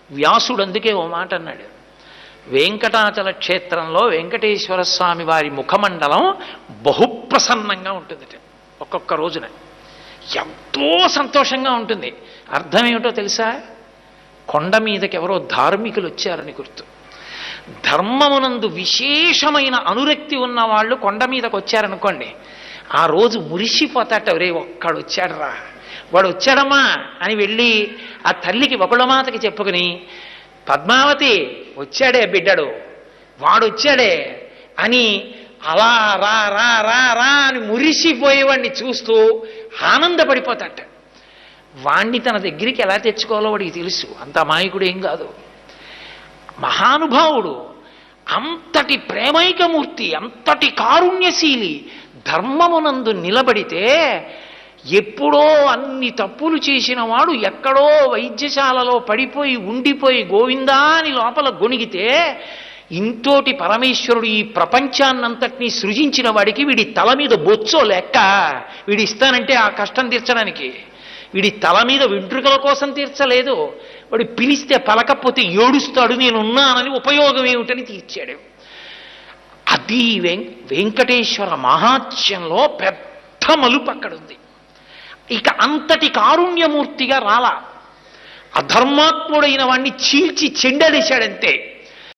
వ్యాసుడు అందుకే ఓ మాట అన్నాడు, వెంకటాచల క్షేత్రంలో వెంకటేశ్వర స్వామి వారి ముఖమండలం బహుప్రసన్నంగా ఉంటుంది. ఒక్కొక్క రోజున ఎంతో సంతోషంగా ఉంటుంది. అర్థం ఏమిటో తెలుసా? కొండ మీదకి ఎవరో ధార్మికులు వచ్చారని గుర్తు. ధర్మమునందు విశేషమైన అనురక్తి ఉన్న వాళ్ళు కొండ మీదకి వచ్చారనుకోండి, ఆ రోజు మురిసిపోతాట. రే ఒక్కడు వచ్చాడరా, వాడు వచ్చాడమ్మా అని వెళ్ళి ఆ తల్లికి బకుళమాతకి చెప్పుకుని, పద్మావతి వచ్చాడే బిడ్డడు, వాడు వచ్చాడే అని అలా రా రా రా రా అని మురిసిపోయేవాడిని చూస్తూ ఆనందపడిపోతాట. వాణ్ణి తన దగ్గరికి ఎలా తెచ్చుకోవాలో వాడికి తెలుసు. అంత అమాయకుడు ఏం కాదు, మహానుభావుడు, అంతటి ప్రేమైకమూర్తి, అంతటి కారుణ్యశీలి. ధర్మమునందు నిలబడితే ఎప్పుడో అన్ని తప్పులు చేసిన వాడు ఎక్కడో వైద్యశాలలో పడిపోయి ఉండిపోయి గోవిందా అని లోపల గొణిగితే, ఇంతోటి పరమేశ్వరుడు ఈ ప్రపంచాన్నంతటినీ సృజించిన వాడికి వీడి తల మీద బొచ్చో లెక్క వీడి ఇస్తానంటే ఆ కష్టం తీర్చడానికి. వీడి తల మీద వెంట్రుకల కోసం తీర్చలేదు, వాడు పిలిస్తే పలకపోతే ఏడుస్తాడు, నేనున్నానని ఉపయోగం ఏమిటని తీర్చాడు. అది వెంకటేశ్వర మహాత్యంలో పెద్ద మలుపు అక్కడుంది. ఇక అంతటి కారుణ్యమూర్తిగా రాలా, అధర్మాత్ముడైన వాణ్ణి చీల్చి చెండలేశాడంతే.